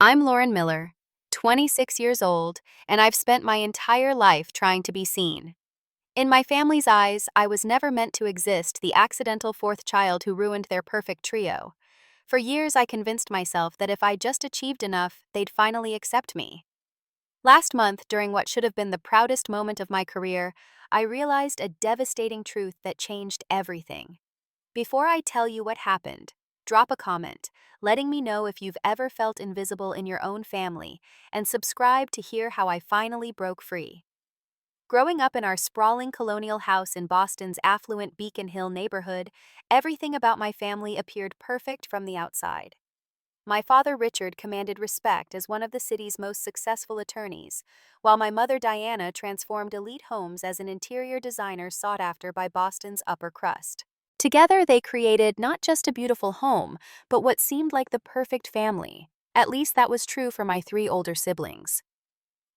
I'm Lauren Miller, 26 years old, and I've spent my entire life trying to be seen. In my family's eyes, I was never meant to exist, the accidental fourth child who ruined their perfect trio. For years, I convinced myself that if I just achieved enough, they'd finally accept me. Last month, during what should have been the proudest moment of my career, I realized a devastating truth that changed everything. Before I tell you what happened, drop a comment, letting me know if you've ever felt invisible in your own family, and subscribe to hear how I finally broke free. Growing up in our sprawling colonial house in Boston's affluent Beacon Hill neighborhood, everything about my family appeared perfect from the outside. My father Richard commanded respect as one of the city's most successful attorneys, while my mother Diana transformed elite homes as an interior designer sought after by Boston's upper crust. Together, they created not just a beautiful home, but what seemed like the perfect family. At least that was true for my three older siblings.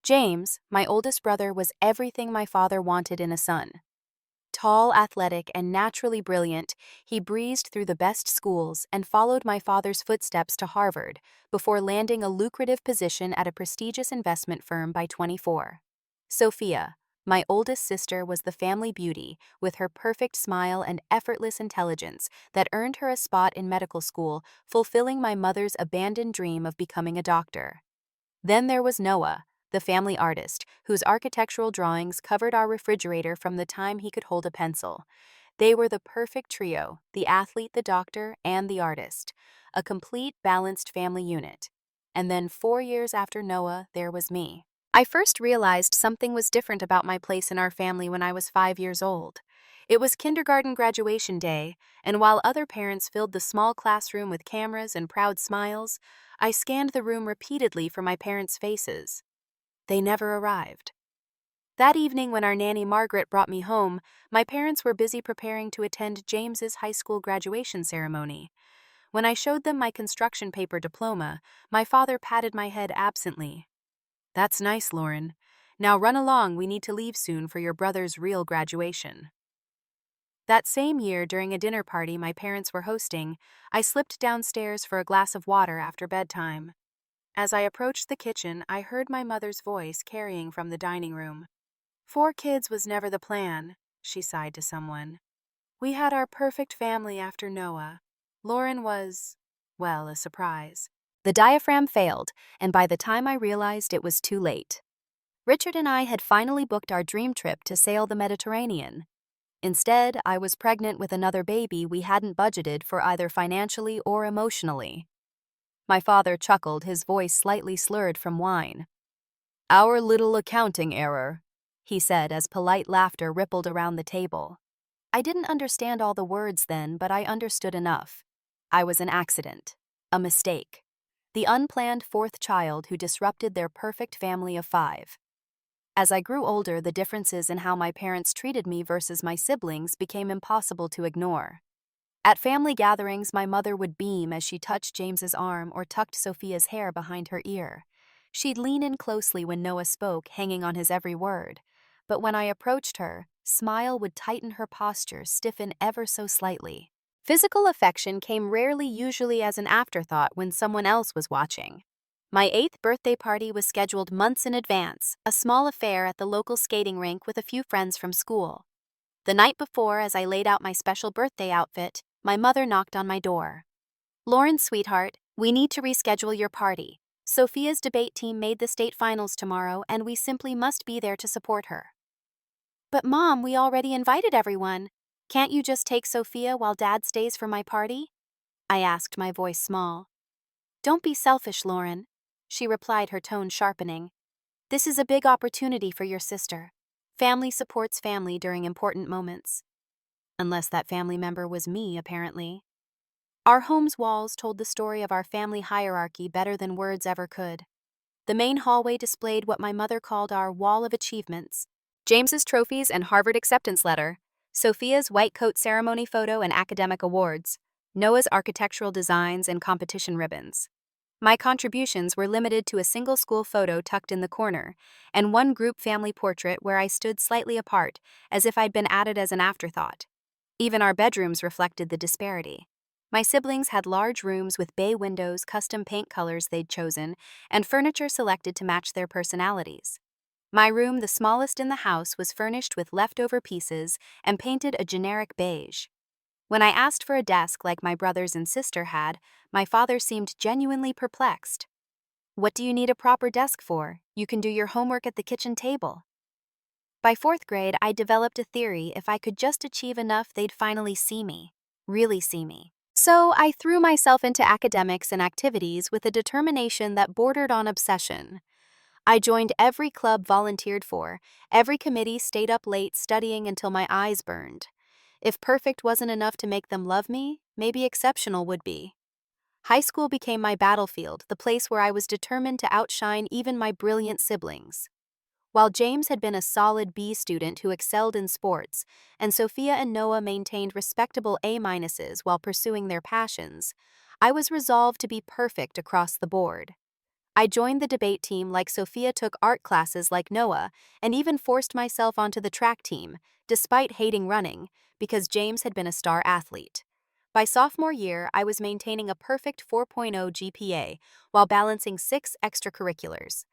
James, my oldest brother, was everything my father wanted in a son. Tall, athletic, and naturally brilliant, he breezed through the best schools and followed my father's footsteps to Harvard before landing a lucrative position at a prestigious investment firm by 24. Sophia, my oldest sister, was the family beauty, with her perfect smile and effortless intelligence that earned her a spot in medical school, fulfilling my mother's abandoned dream of becoming a doctor. Then there was Noah, the family artist, whose architectural drawings covered our refrigerator from the time he could hold a pencil. They were the perfect trio: the athlete, the doctor, and the artist. A complete, balanced family unit. And then 4 years after Noah, there was me. I first realized something was different about my place in our family when I was 5 years old. It was kindergarten graduation day, and while other parents filled the small classroom with cameras and proud smiles, I scanned the room repeatedly for my parents' faces. They never arrived. That evening, when our nanny Margaret brought me home, my parents were busy preparing to attend James's high school graduation ceremony. When I showed them my construction paper diploma, my father patted my head absently. "That's nice, Lauren. Now run along, we need to leave soon for your brother's real graduation." That same year, during a dinner party my parents were hosting, I slipped downstairs for a glass of water after bedtime. As I approached the kitchen, I heard my mother's voice carrying from the dining room. "4 kids was never the plan," she sighed to someone. "We had our perfect family after Noah. Lauren was, well, a surprise." The diaphragm failed, and by the time I realized, it was too late. Richard and I had finally booked our dream trip to sail the Mediterranean. Instead, I was pregnant with another baby we hadn't budgeted for either financially or emotionally. My father chuckled, his voice slightly slurred from wine. "Our little accounting error," he said as polite laughter rippled around the table. I didn't understand all the words then, but I understood enough. I was an accident, a mistake, the unplanned fourth child who disrupted their perfect family of 5. As I grew older, the differences in how my parents treated me versus my siblings became impossible to ignore. At family gatherings, my mother would beam as she touched James's arm or tucked Sophia's hair behind her ear. She'd lean in closely when Noah spoke, hanging on his every word. But when I approached her, smile would tighten her posture, stiffen ever so slightly. Physical affection came rarely, usually as an afterthought when someone else was watching. My 8th birthday party was scheduled months in advance, a small affair at the local skating rink with a few friends from school. The night before, as I laid out my special birthday outfit, my mother knocked on my door. "Lauren, sweetheart, we need to reschedule your party. Sophia's debate team made the state finals tomorrow, and we simply must be there to support her." "But Mom, we already invited everyone. Can't you just take Sophia while Dad stays for my party?" I asked, my voice small. "Don't be selfish, Lauren," she replied, her tone sharpening. "This is a big opportunity for your sister. Family supports family during important moments." Unless that family member was me, apparently. Our home's walls told the story of our family hierarchy better than words ever could. The main hallway displayed what my mother called our wall of achievements: James's trophies and Harvard acceptance letter, Sophia's white coat ceremony photo and academic awards, Noah's architectural designs and competition ribbons. My contributions were limited to a single school photo tucked in the corner, and one group family portrait where I stood slightly apart, as if I'd been added as an afterthought. Even our bedrooms reflected the disparity. My siblings had large rooms with bay windows, custom paint colors they'd chosen, and furniture selected to match their personalities. My room, the smallest in the house, was furnished with leftover pieces and painted a generic beige. When I asked for a desk like my brothers and sister had, my father seemed genuinely perplexed. "What do you need a proper desk for? You can do your homework at the kitchen table." By fourth grade, I developed a theory: if I could just achieve enough, they'd finally see me. Really see me. So I threw myself into academics and activities with a determination that bordered on obsession. I joined every club volunteered for, every committee, stayed up late studying until my eyes burned. If perfect wasn't enough to make them love me, maybe exceptional would be. High school became my battlefield, the place where I was determined to outshine even my brilliant siblings. While James had been a solid B student who excelled in sports, and Sophia and Noah maintained respectable A-minuses while pursuing their passions, I was resolved to be perfect across the board. I joined the debate team like Sophia, took art classes like Noah, and even forced myself onto the track team, despite hating running, because James had been a star athlete. By sophomore year, I was maintaining a perfect 4.0 GPA while balancing 6 extracurriculars.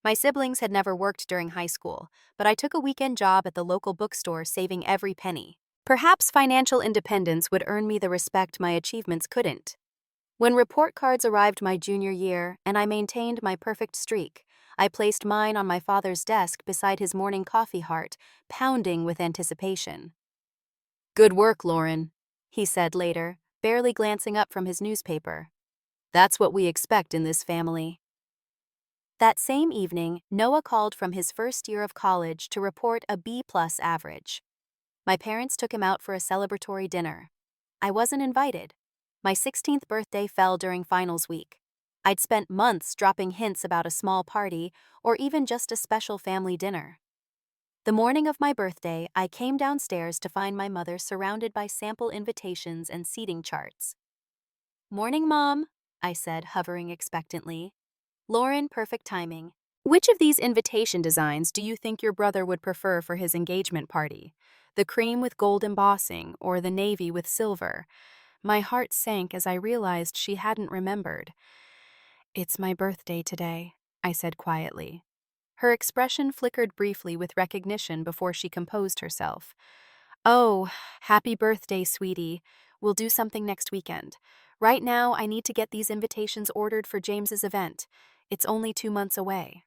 My siblings had never worked during high school, but I took a weekend job at the local bookstore, saving every penny. Perhaps financial independence would earn me the respect my achievements couldn't. When report cards arrived my junior year and I maintained my perfect streak, I placed mine on my father's desk beside his morning coffee, heart pounding with anticipation. "Good work, Lauren," he said later, barely glancing up from his newspaper. "That's what we expect in this family." That same evening, Noah called from his first year of college to report a B+ average. My parents took him out for a celebratory dinner. I wasn't invited. My 16th birthday fell during finals week. I'd spent months dropping hints about a small party or even just a special family dinner. The morning of my birthday, I came downstairs to find my mother surrounded by sample invitations and seating charts. "Morning, Mom," I said, hovering expectantly. "Lauren, perfect timing. Which of these invitation designs do you think your brother would prefer for his engagement party? The cream with gold embossing or the navy with silver?" My heart sank as I realized she hadn't remembered. "It's my birthday today," I said quietly. Her expression flickered briefly with recognition before she composed herself. "Oh, happy birthday, sweetie. We'll do something next weekend. Right now, I need to get these invitations ordered for James's event. It's only 2 months away."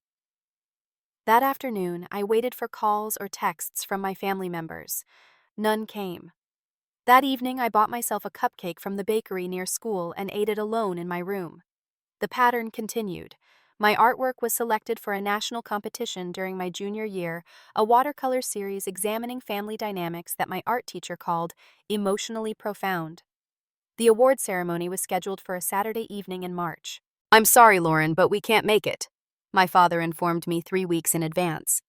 That afternoon, I waited for calls or texts from my family members. None came. That evening, I bought myself a cupcake from the bakery near school and ate it alone in my room. The pattern continued. My artwork was selected for a national competition during my junior year, a watercolor series examining family dynamics that my art teacher called emotionally profound. The award ceremony was scheduled for a Saturday evening in March. "I'm sorry, Lauren, but we can't make it," my father informed me 3 weeks in advance.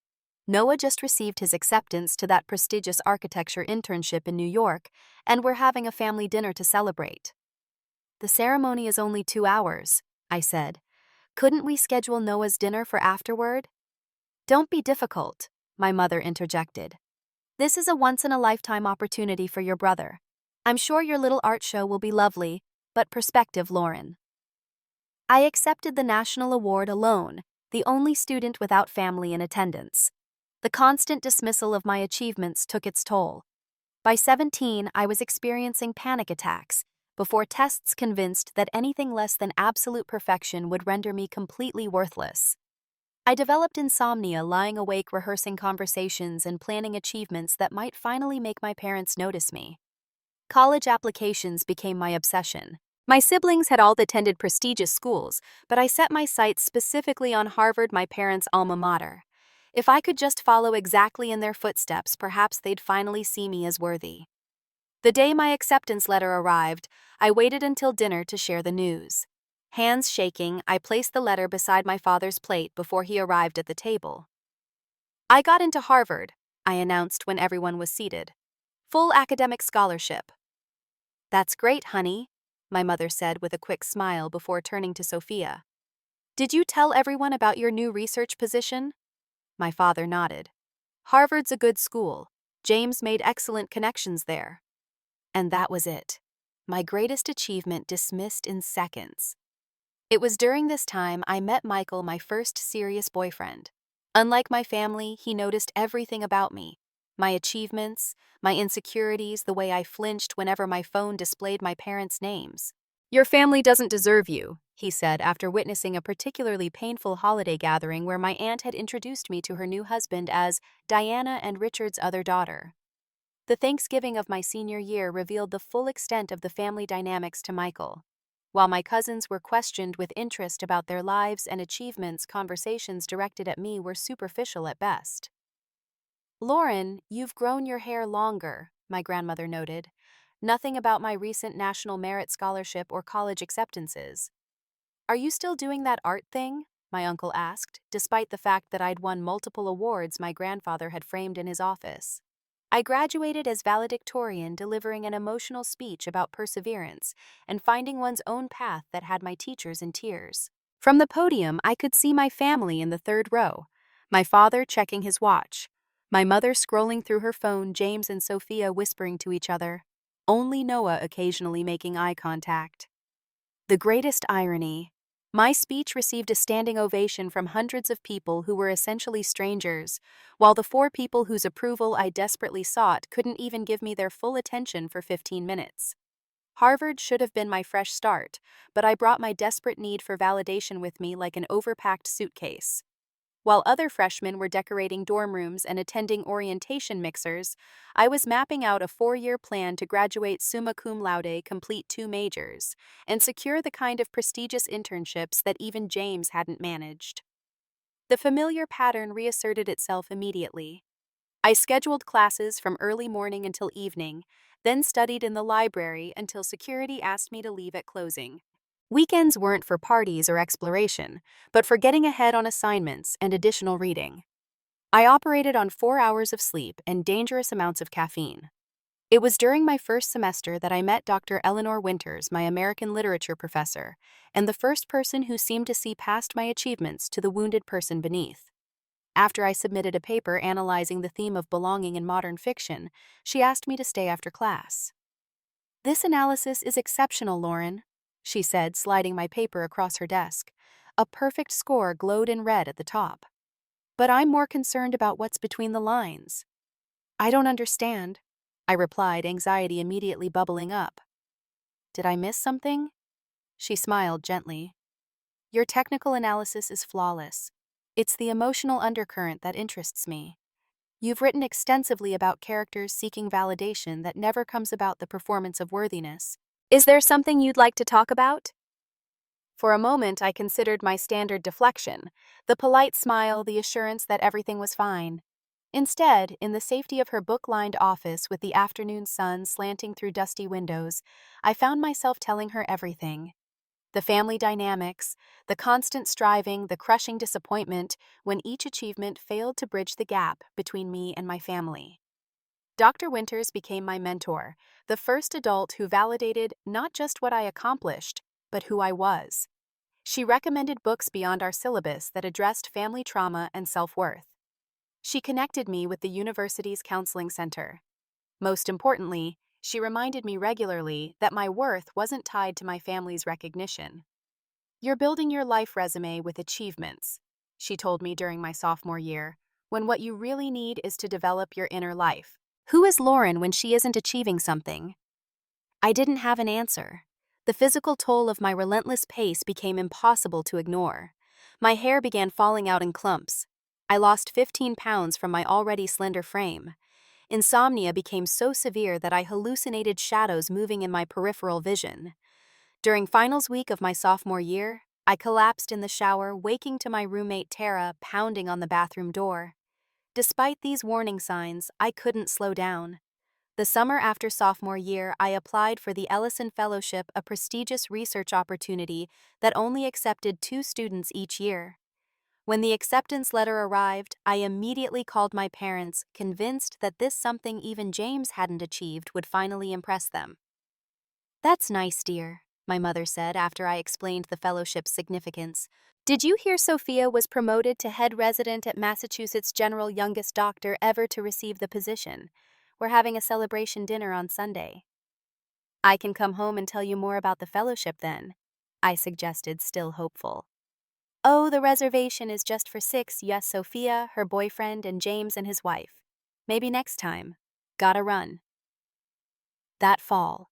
Noah just received his acceptance to that prestigious architecture internship in New York, and we're having a family dinner to celebrate. "The ceremony is only 2 hours, I said. "Couldn't we schedule Noah's dinner for afterward?" "Don't be difficult," my mother interjected. "This is a once-in-a-lifetime opportunity for your brother. I'm sure your little art show will be lovely, but perspective, Lauren." I accepted the national award alone, the only student without family in attendance. The constant dismissal of my achievements took its toll. By 17, I was experiencing panic attacks, before tests convinced that anything less than absolute perfection would render me completely worthless. I developed insomnia, lying awake rehearsing conversations and planning achievements that might finally make my parents notice me. College applications became my obsession. My siblings had all attended prestigious schools, but I set my sights specifically on Harvard, my parents' alma mater. If I could just follow exactly in their footsteps, perhaps they'd finally see me as worthy. The day my acceptance letter arrived, I waited until dinner to share the news. Hands shaking, I placed the letter beside my father's plate before he arrived at the table. "I got into Harvard," I announced when everyone was seated. "Full academic scholarship." "That's great, honey," my mother said with a quick smile before turning to Sophia. "Did you tell everyone about your new research position?" My father nodded. "Harvard's a good school. James made excellent connections there." And that was it. my greatest achievement dismissed in seconds. It was during this time I met Michael, my first serious boyfriend. Unlike my family, he noticed everything about me: my achievements, my insecurities, the way I flinched whenever my phone displayed my parents' names. "Your family doesn't deserve you," he said after witnessing a particularly painful holiday gathering where my aunt had introduced me to her new husband as Diana and Richard's other daughter. The Thanksgiving of my senior year revealed the full extent of the family dynamics to Michael. While my cousins were questioned with interest about their lives and achievements, conversations directed at me were superficial at best. "Lauren, you've grown your hair longer," my grandmother noted. "Nothing about my recent National Merit Scholarship or college acceptances." "Are you still doing that art thing?" my uncle asked, despite the fact that I'd won multiple awards my grandfather had framed in his office. I graduated as valedictorian, delivering an emotional speech about perseverance and finding one's own path that had my teachers in tears. From the podium, I could see my family in the third row: my father checking his watch, my mother scrolling through her phone, James and Sophia whispering to each other, only Noah occasionally making eye contact. The greatest irony: my speech received a standing ovation from hundreds of people who were essentially strangers, while the 4 people whose approval I desperately sought couldn't even give me their full attention for 15 minutes. Harvard should have been my fresh start, but I brought my desperate need for validation with me like an overpacked suitcase. While other freshmen were decorating dorm rooms and attending orientation mixers, I was mapping out a 4-year plan to graduate summa cum laude, complete 2 majors, and secure the kind of prestigious internships that even James hadn't managed. The familiar pattern reasserted itself immediately. I scheduled classes from early morning until evening, then studied in the library until security asked me to leave at closing. Weekends weren't for parties or exploration, but for getting ahead on assignments and additional reading. I operated on 4 hours of sleep and dangerous amounts of caffeine. It was during my first semester that I met Dr. Eleanor Winters, my American literature professor, and the first person who seemed to see past my achievements to the wounded person beneath. After I submitted a paper analyzing the theme of belonging in modern fiction, she asked me to stay after class. "This analysis is exceptional, Lauren," she said, sliding my paper across her desk. A perfect score glowed in red at the top. "But I'm more concerned about what's between the lines." "I don't understand," I replied, anxiety immediately bubbling up. "Did I miss something?" She smiled gently. "Your technical analysis is flawless. It's the emotional undercurrent that interests me. You've written extensively about characters seeking validation that never comes about the performance of worthiness. Is there something you'd like to talk about?" For a moment, I considered my standard deflection: the polite smile, the assurance that everything was fine. Instead, in the safety of her book-lined office with the afternoon sun slanting through dusty windows, I found myself telling her everything. The family dynamics, the constant striving, the crushing disappointment when each achievement failed to bridge the gap between me and my family. Dr. Winters became my mentor, the first adult who validated not just what I accomplished, but who I was. She recommended books beyond our syllabus that addressed family trauma and self-worth. She connected me with the university's counseling center. Most importantly, she reminded me regularly that my worth wasn't tied to my family's recognition. "You're building your life resume with achievements," she told me during my sophomore year, "when what you really need is to develop your inner life. Who is Lauren when she isn't achieving something?" I didn't have an answer. The physical toll of my relentless pace became impossible to ignore. My hair began falling out in clumps. I lost 15 pounds from my already slender frame. Insomnia became so severe that I hallucinated shadows moving in my peripheral vision. During finals week of my sophomore year, I collapsed in the shower, waking to my roommate Tara pounding on the bathroom door. Despite these warning signs, I couldn't slow down. The summer after sophomore year, I applied for the Ellison Fellowship, a prestigious research opportunity that only accepted 2 students each year. When the acceptance letter arrived, I immediately called my parents, convinced that this something even James hadn't achieved would finally impress them. "That's nice, dear," my mother said after I explained the fellowship's significance. "Did you hear Sophia was promoted to head resident at Massachusetts General, youngest doctor ever to receive the position? We're having a celebration dinner on Sunday." I can come home and tell you more about the fellowship then, I suggested, still hopeful. Oh, the reservation is just for 6, yes, Sophia, her boyfriend, and James and his wife. Maybe next time. Gotta run. That fall,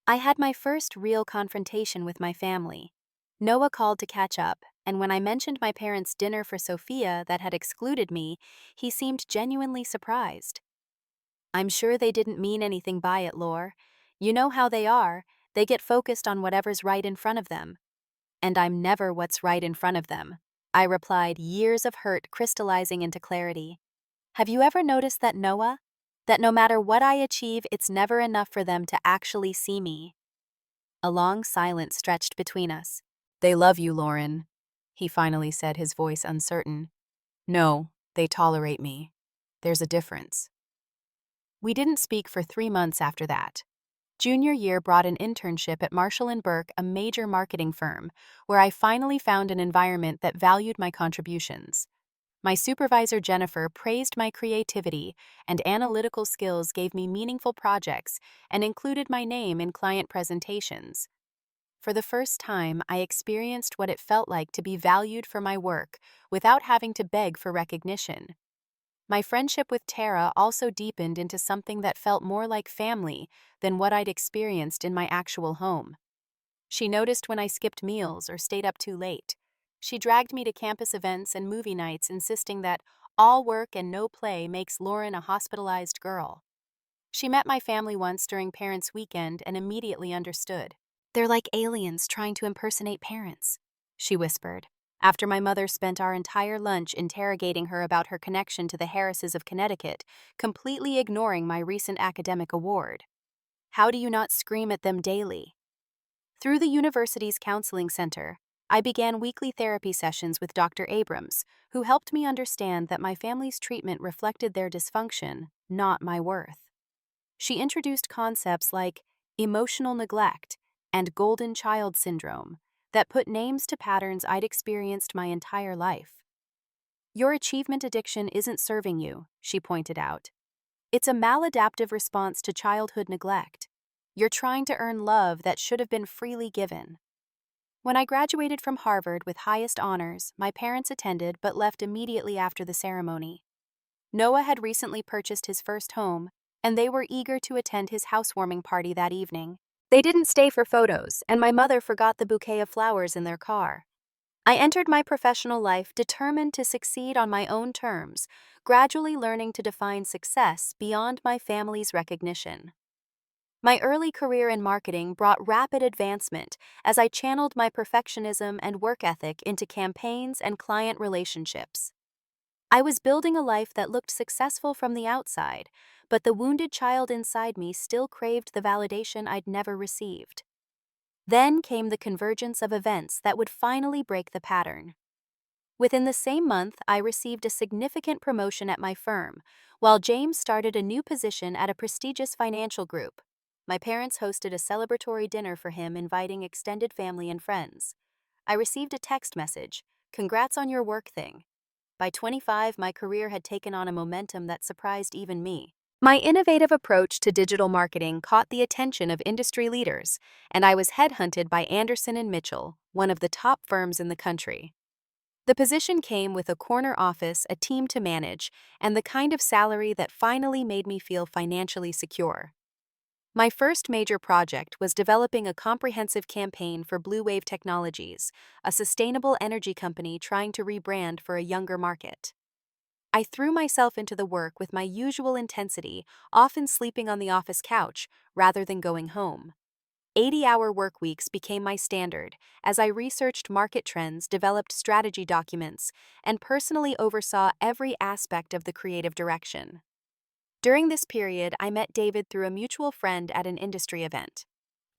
I had my first real confrontation with my family. Noah called to catch up, and when I mentioned my parents' dinner for Sophia that had excluded me, he seemed genuinely surprised. I'm sure they didn't mean anything by it, Lore. You know how they get focused on whatever's right in front of them. And I'm never what's right in front of them, I replied, years of hurt crystallizing into clarity. Have you ever noticed that, Noah? That no matter what I achieve, it's never enough for them to actually see me. A long silence stretched between us. They love you, Lauren, he finally said, his voice uncertain. No, they tolerate me. There's a difference. We didn't speak for 3 months after that. Junior year brought an internship at Marshall & Burke, a major marketing firm, where I finally found an environment that valued my contributions. My supervisor, Jennifer, praised my creativity, and analytical skills gave me meaningful projects and included my name in client presentations. For the first time, I experienced what it felt like to be valued for my work without having to beg for recognition. My friendship with Tara also deepened into something that felt more like family than what I'd experienced in my actual home. She noticed when I skipped meals or stayed up too late. She dragged me to campus events and movie nights, insisting that all work and no play makes Lauren a hospitalized girl. She met my family once during Parents' Weekend and immediately understood. They're like aliens trying to impersonate parents, she whispered, after my mother spent our entire lunch interrogating her about her connection to the Harrises of Connecticut, completely ignoring my recent academic award. How do you not scream at them daily? Through the university's counseling center, I began weekly therapy sessions with Dr. Abrams, who helped me understand that my family's treatment reflected their dysfunction, not my worth. She introduced concepts like emotional neglect and golden child syndrome that put names to patterns I'd experienced my entire life. Your achievement addiction isn't serving you, she pointed out. It's a maladaptive response to childhood neglect. You're trying to earn love that should have been freely given. When I graduated from Harvard with highest honors, my parents attended but left immediately after the ceremony. Noah had recently purchased his first home, and they were eager to attend his housewarming party that evening. They didn't stay for photos, and my mother forgot the bouquet of flowers in their car. I entered my professional life determined to succeed on my own terms, gradually learning to define success beyond my family's recognition. My early career in marketing brought rapid advancement as I channeled my perfectionism and work ethic into campaigns and client relationships. I was building a life that looked successful from the outside, but the wounded child inside me still craved the validation I'd never received. Then came the convergence of events that would finally break the pattern. Within the same month, I received a significant promotion at my firm, while James started a new position at a prestigious financial group. My parents hosted a celebratory dinner for him, inviting extended family and friends. I received a text message, "Congrats on your work thing." By 25, my career had taken on a momentum that surprised even me. My innovative approach to digital marketing caught the attention of industry leaders, and I was headhunted by Anderson & Mitchell, one of the top firms in the country. The position came with a corner office, a team to manage, and the kind of salary that finally made me feel financially secure. My first major project was developing a comprehensive campaign for Blue Wave Technologies, a sustainable energy company trying to rebrand for a younger market. I threw myself into the work with my usual intensity, often sleeping on the office couch rather than going home. 80-hour work weeks became my standard as I researched market trends, developed strategy documents, and personally oversaw every aspect of the creative direction. During this period, I met David through a mutual friend at an industry event.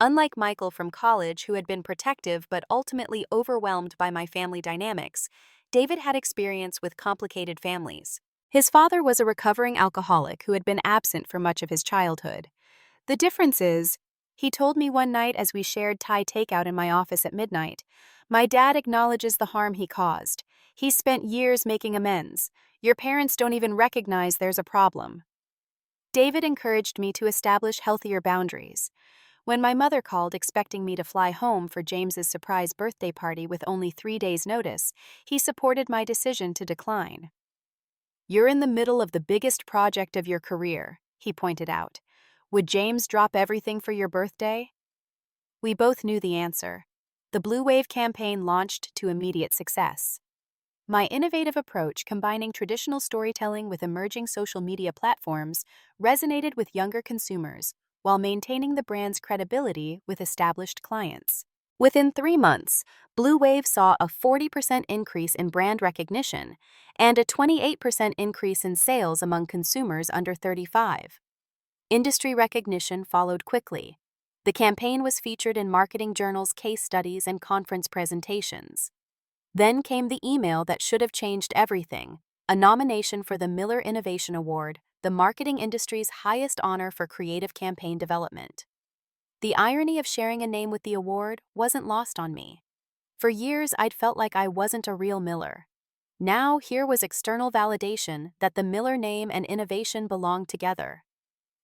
Unlike Michael from college, who had been protective but ultimately overwhelmed by my family dynamics, David had experience with complicated families. His father was a recovering alcoholic who had been absent for much of his childhood. The difference is, he told me one night as we shared Thai takeout in my office at midnight, "My dad acknowledges the harm he caused. He's spent years making amends. Your parents don't even recognize there's a problem." David encouraged me to establish healthier boundaries. When my mother called expecting me to fly home for James's surprise birthday party with only 3 days' notice, he supported my decision to decline. "You're in the middle of the biggest project of your career," he pointed out. "Would James drop everything for your birthday?" We both knew the answer. The Blue Wave campaign launched to immediate success. My innovative approach, combining traditional storytelling with emerging social media platforms, resonated with younger consumers while maintaining the brand's credibility with established clients. Within 3 months, Blue Wave saw a 40% increase in brand recognition and a 28% increase in sales among consumers under 35. Industry recognition followed quickly. The campaign was featured in marketing journals, case studies, and conference presentations. Then came the email that should have changed everything: a nomination for the Miller Innovation Award, the marketing industry's highest honor for creative campaign development. The irony of sharing a name with the award wasn't lost on me. For years, I'd felt like I wasn't a real Miller. Now, here was external validation that the Miller name and innovation belonged together.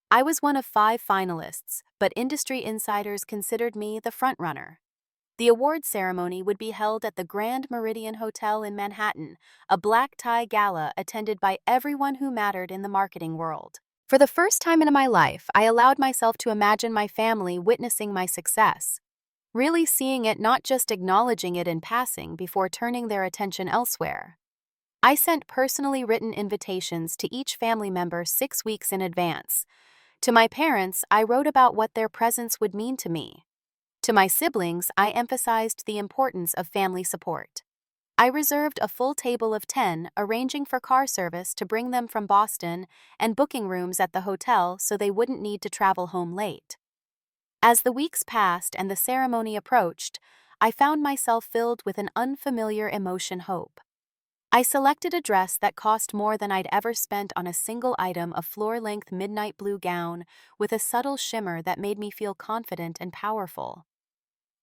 I was one of 5 finalists, but industry insiders considered me the frontrunner. The awards ceremony would be held at the Grand Meridian Hotel in Manhattan, a black-tie gala attended by everyone who mattered in the marketing world. For the first time in my life, I allowed myself to imagine my family witnessing my success, really seeing it, not just acknowledging it in passing before turning their attention elsewhere. I sent personally written invitations to each family member 6 weeks in advance. To my parents, I wrote about what their presence would mean to me. To my siblings, I emphasized the importance of family support. I reserved a full table of 10, arranging for car service to bring them from Boston and booking rooms at the hotel so they wouldn't need to travel home late. As the weeks passed and the ceremony approached, I found myself filled with an unfamiliar emotion: hope. I selected a dress that cost more than I'd ever spent on a single item, a floor-length midnight blue gown with a subtle shimmer that made me feel confident and powerful.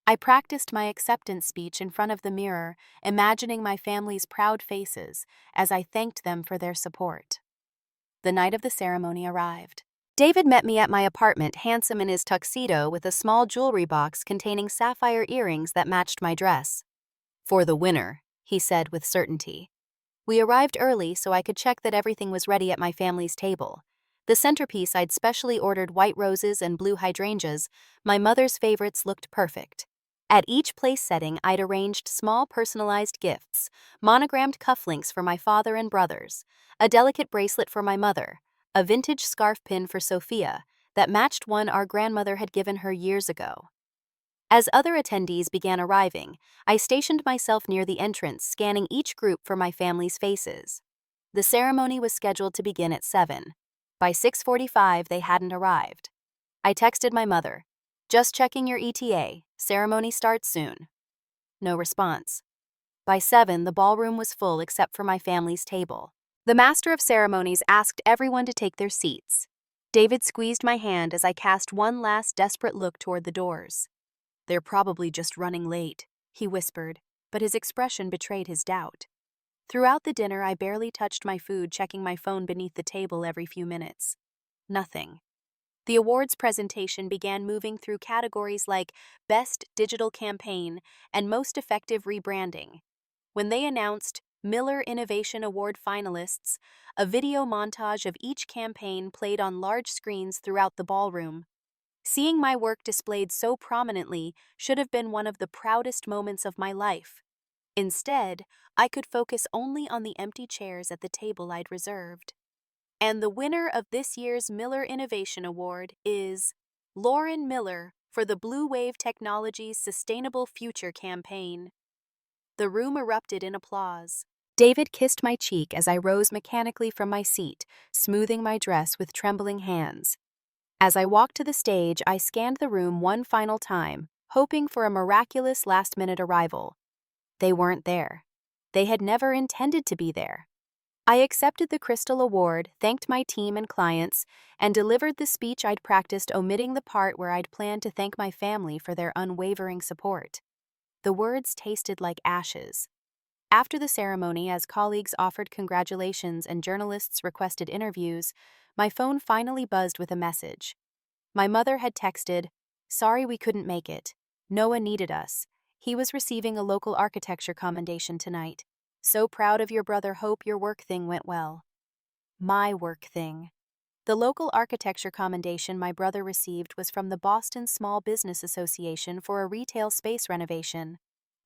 I practiced my acceptance speech in front of the mirror, imagining my family's proud faces as I thanked them for their support. The night of the ceremony arrived. David met me at my apartment, handsome in his tuxedo with a small jewelry box containing sapphire earrings that matched my dress. "For the winner," he said with certainty. We arrived early so I could check that everything was ready at my family's table. The centerpiece, I'd specially ordered white roses and blue hydrangeas, my mother's favorites, looked perfect. At each place setting, I'd arranged small personalized gifts: monogrammed cufflinks for my father and brothers, a delicate bracelet for my mother, a vintage scarf pin for Sophia that matched one our grandmother had given her years ago. As other attendees began arriving, I stationed myself near the entrance, scanning each group for my family's faces. The ceremony was scheduled to begin at 7. By 6:45, they hadn't arrived. I texted my mother, "Just checking your ETA, ceremony starts soon." No response. By 7, the ballroom was full except for my family's table. The master of ceremonies asked everyone to take their seats. David squeezed my hand as I cast one last desperate look toward the doors. "They're probably just running late," he whispered, but his expression betrayed his doubt. Throughout the dinner, I barely touched my food, checking my phone beneath the table every few minutes. Nothing. The awards presentation began moving through categories like Best Digital Campaign and Most Effective Rebranding. When they announced Miller Innovation Award finalists, a video montage of each campaign played on large screens throughout the ballroom. Seeing my work displayed so prominently should have been one of the proudest moments of my life. Instead, I could focus only on the empty chairs at the table I'd reserved. And the winner of this year's Miller Innovation Award is Lauren Miller for the Blue Wave Technologies Sustainable Future campaign. The room erupted in applause. David kissed my cheek as I rose mechanically from my seat, smoothing my dress with trembling hands. As I walked to the stage, I scanned the room one final time, hoping for a miraculous last-minute arrival. They weren't there. They had never intended to be there. I accepted the Crystal Award, thanked my team and clients, and delivered the speech I'd practiced, omitting the part where I'd planned to thank my family for their unwavering support. The words tasted like ashes. After the ceremony, as colleagues offered congratulations and journalists requested interviews, my phone finally buzzed with a message. My mother had texted, Sorry we couldn't make it. Noah needed us. He was receiving a local architecture commendation tonight. So proud of your brother. Hope your work thing went well. My work thing. The local architecture commendation my brother received was from the Boston Small Business Association for a retail space renovation.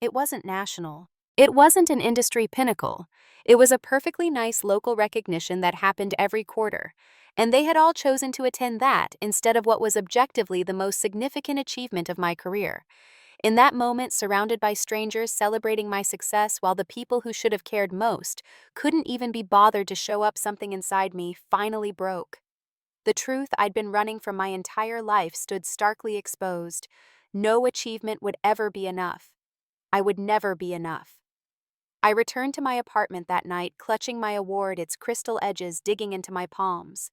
It wasn't national. It wasn't an industry pinnacle. It was a perfectly nice local recognition that happened every quarter, and they had all chosen to attend that instead of what was objectively the most significant achievement of my career. In that moment, surrounded by strangers celebrating my success while the people who should have cared most couldn't even be bothered to show up, something inside me finally broke. The truth I'd been running from my entire life stood starkly exposed. No achievement would ever be enough. I would never be enough. I returned to my apartment that night, clutching my award, its crystal edges digging into my palms.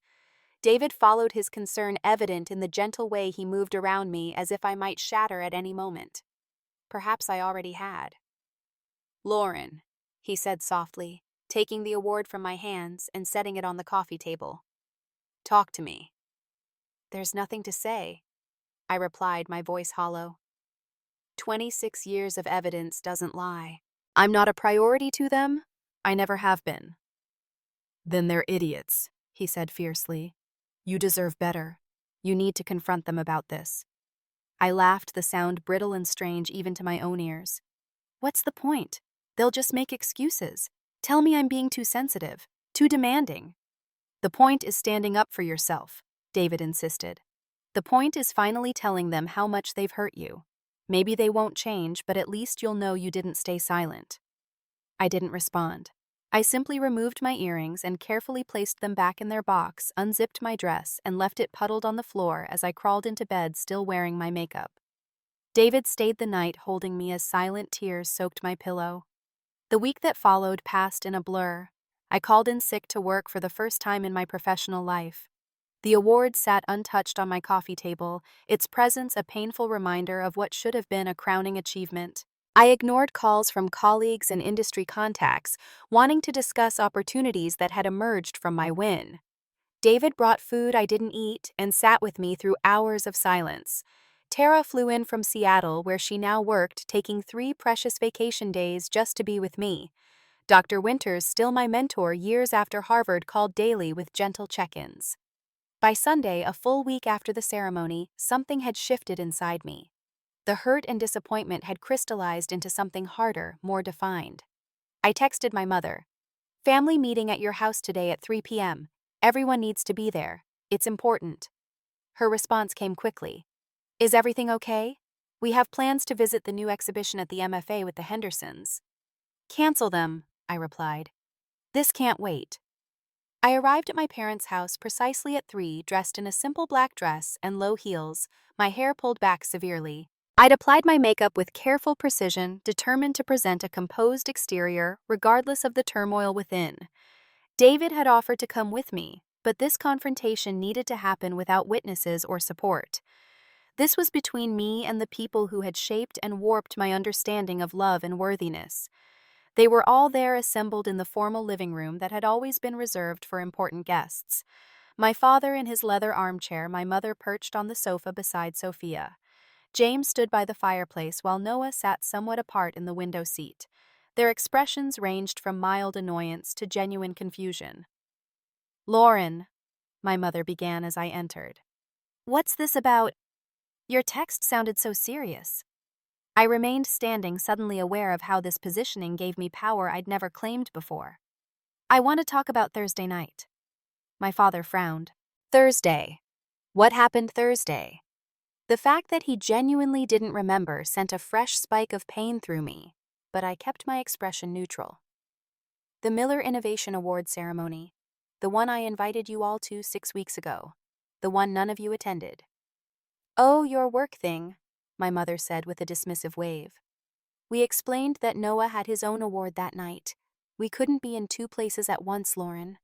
David followed, his concern evident in the gentle way he moved around me, as if I might shatter at any moment. Perhaps I already had. "Lauren," he said softly, taking the award from my hands and setting it on the coffee table. "Talk to me." "There's nothing to say," I replied, my voice hollow. 26 years of evidence doesn't lie. I'm not a priority to them. I never have been. "Then they're idiots," he said fiercely. "You deserve better. You need to confront them about this." I laughed, the sound brittle and strange even to my own ears. "What's the point? They'll just make excuses. Tell me I'm being too sensitive, too demanding." "The point is standing up for yourself," David insisted. "The point is finally telling them how much they've hurt you. Maybe they won't change, but at least you'll know you didn't stay silent." I didn't respond. I simply removed my earrings and carefully placed them back in their box, unzipped my dress, and left it puddled on the floor as I crawled into bed, still wearing my makeup. David stayed the night, holding me as silent tears soaked my pillow. The week that followed passed in a blur. I called in sick to work for the first time in my professional life. The award sat untouched on my coffee table, its presence a painful reminder of what should have been a crowning achievement. I ignored calls from colleagues and industry contacts, wanting to discuss opportunities that had emerged from my win. David brought food I didn't eat and sat with me through hours of silence. Tara flew in from Seattle, where she now worked, taking 3 precious vacation days just to be with me. Dr. Winters, still my mentor years after Harvard, called daily with gentle check-ins. By Sunday, a full week after the ceremony, something had shifted inside me. The hurt and disappointment had crystallized into something harder, more defined. I texted my mother. "Family meeting at your house today at 3 p.m. Everyone needs to be there. It's important." Her response came quickly. "Is everything okay? We have plans to visit the new exhibition at the MFA with the Hendersons." "Cancel them," I replied. "This can't wait." I arrived at my parents' house precisely at 3, dressed in a simple black dress and low heels, my hair pulled back severely. I'd applied my makeup with careful precision, determined to present a composed exterior regardless of the turmoil within. David had offered to come with me, but this confrontation needed to happen without witnesses or support. This was between me and the people who had shaped and warped my understanding of love and worthiness. They were all there, assembled in the formal living room that had always been reserved for important guests. My father in his leather armchair, my mother perched on the sofa beside Sophia. James stood by the fireplace while Noah sat somewhat apart in the window seat. Their expressions ranged from mild annoyance to genuine confusion. "Lauren," my mother began as I entered. "What's this about? Your text sounded so serious." I remained standing, suddenly aware of how this positioning gave me power I'd never claimed before. "I want to talk about Thursday night." My father frowned. "Thursday? What happened Thursday?" The fact that he genuinely didn't remember sent a fresh spike of pain through me, but I kept my expression neutral. "The Miller Innovation Award ceremony. The one I invited you all to 6 weeks ago. The one none of you attended." "Oh, your work thing," my mother said with a dismissive wave. "We explained that Noah had his own award that night. We couldn't be in 2 places at once, Lauren."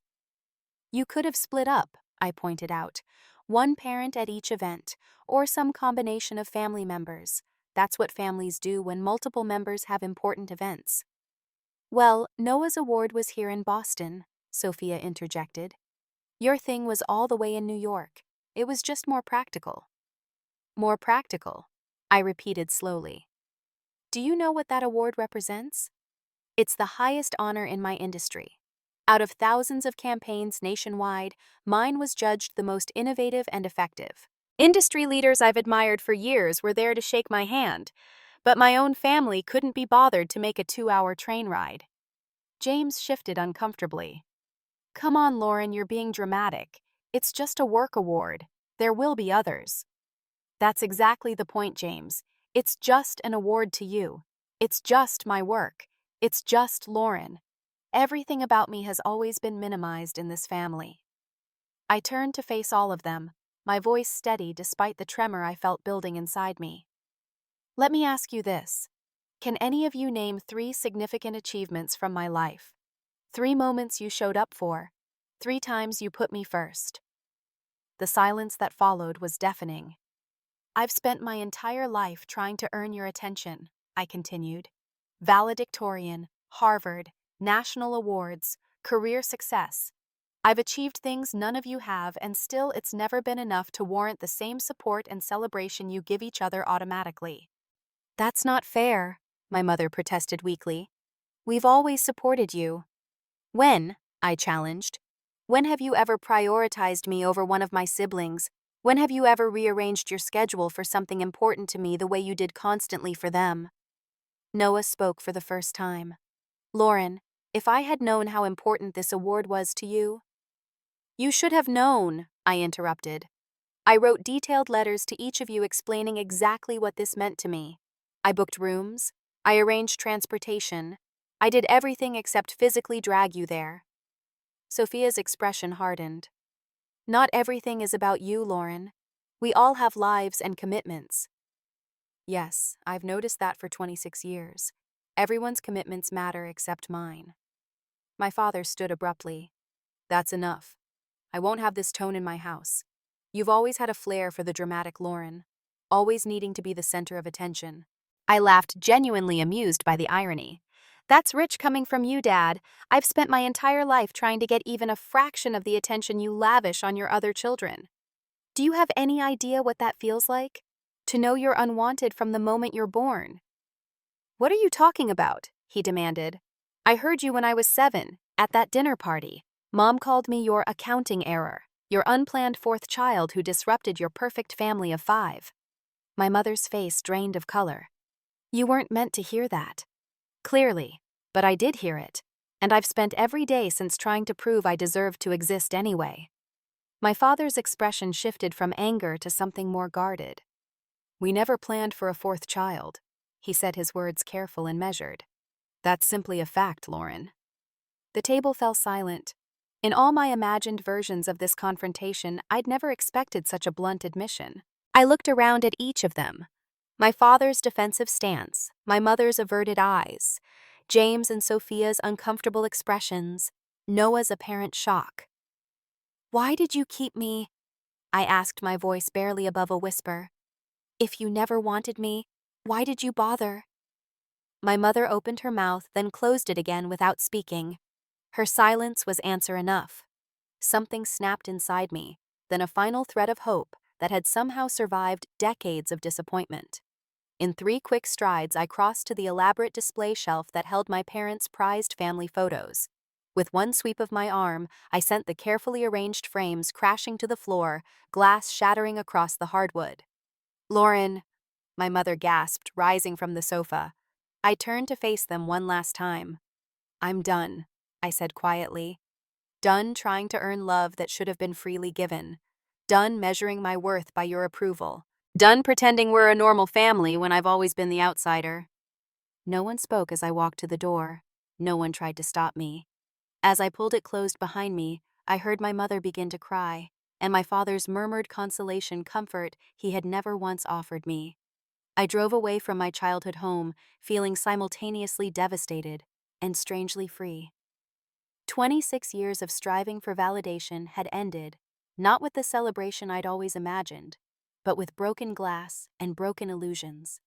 "You could have split up," I pointed out. "One parent at each event, or some combination of family members. That's what families do when multiple members have important events." "Well, Noah's award was here in Boston," Sophia interjected. "Your thing was all the way in New York. It was just more practical." More practical, I repeated slowly. Do you know what that award represents? It's the highest honor in my industry. Out of thousands of campaigns nationwide, mine was judged the most innovative and effective. Industry leaders I've admired for years were there to shake my hand, but my own family couldn't be bothered to make a 2-hour train ride. James shifted uncomfortably. Come on, Lauren, you're being dramatic. It's just a work award. There will be others. That's exactly the point, James. It's just an award to you. It's just my work. It's just Lauren. Everything about me has always been minimized in this family. I turned to face all of them, my voice steady despite the tremor I felt building inside me. Let me ask you this. Can any of you name 3 significant achievements from my life? 3 moments you showed up for. 3 times you put me first. The silence that followed was deafening. I've spent my entire life trying to earn your attention, I continued. Valedictorian, Harvard, national awards, career success. I've achieved things none of you have, and still it's never been enough to warrant the same support and celebration you give each other automatically. That's not fair, my mother protested weakly. We've always supported you. When? I challenged. When have you ever prioritized me over one of my siblings? When have you ever rearranged your schedule for something important to me the way you did constantly for them? Noah spoke for the first time. Lauren, if I had known how important this award was to you— You should have known, I interrupted. I wrote detailed letters to each of you explaining exactly what this meant to me. I booked rooms. I arranged transportation. I did everything except physically drag you there. Sophia's expression hardened. Not everything is about you, Lauren. We all have lives and commitments. Yes, I've noticed that for 26 years. Everyone's commitments matter except mine. My father stood abruptly. That's enough. I won't have this tone in my house. You've always had a flair for the dramatic Lauren, always needing to be the center of attention. I laughed, genuinely amused by the irony. That's rich coming from you, Dad. I've spent my entire life trying to get even a fraction of the attention you lavish on your other children. Do you have any idea what that feels like? To know you're unwanted from the moment you're born. What are you talking about? He demanded. I heard you when I was 7, at that dinner party. Mom called me your accounting error, your unplanned 4th child who disrupted your perfect family of 5. My mother's face drained of color. You weren't meant to hear that. Clearly, but I did hear it, and I've spent every day since trying to prove I deserved to exist anyway. My father's expression shifted from anger to something more guarded. We never planned for a 4th child, he said, his words careful and measured. That's simply a fact, Lauren. The table fell silent. In all my imagined versions of this confrontation, I'd never expected such a blunt admission. I looked around at each of them. My father's defensive stance, my mother's averted eyes, James and Sophia's uncomfortable expressions, Noah's apparent shock. Why did you keep me? I asked, my voice barely above a whisper. If you never wanted me, why did you bother? My mother opened her mouth, then closed it again without speaking. Her silence was answer enough. Something snapped inside me, then a final thread of hope that had somehow survived decades of disappointment. In 3 quick strides, I crossed to the elaborate display shelf that held my parents' prized family photos. With one sweep of my arm, I sent the carefully arranged frames crashing to the floor, glass shattering across the hardwood. Lauren, my mother gasped, rising from the sofa. I turned to face them one last time. I'm done, I said quietly. Done trying to earn love that should have been freely given. Done measuring my worth by your approval. Done pretending we're a normal family when I've always been the outsider. No one spoke as I walked to the door. No one tried to stop me. As I pulled it closed behind me, I heard my mother begin to cry, and my father's murmured consolation comfort he had never once offered me. I drove away from my childhood home, feeling simultaneously devastated and strangely free. 26 years of striving for validation had ended, not with the celebration I'd always imagined, but with broken glass and broken illusions.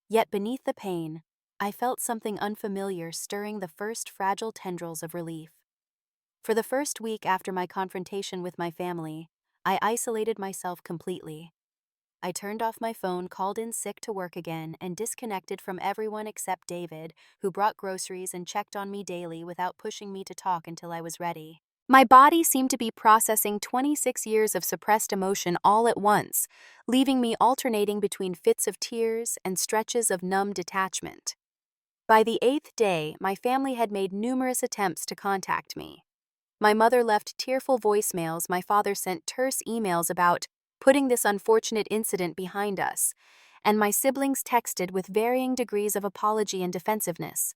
Yet beneath the pain, I felt something unfamiliar stirring the first fragile tendrils of relief. For the first week after my confrontation with my family, I isolated myself completely. I turned off my phone, called in sick to work again, and disconnected from everyone except David, who brought groceries and checked on me daily without pushing me to talk until I was ready. My body seemed to be processing 26 years of suppressed emotion all at once, leaving me alternating between fits of tears and stretches of numb detachment. By the 8th day, my family had made numerous attempts to contact me. My mother left tearful voicemails, my father sent terse emails about putting this unfortunate incident behind us, and my siblings texted with varying degrees of apology and defensiveness.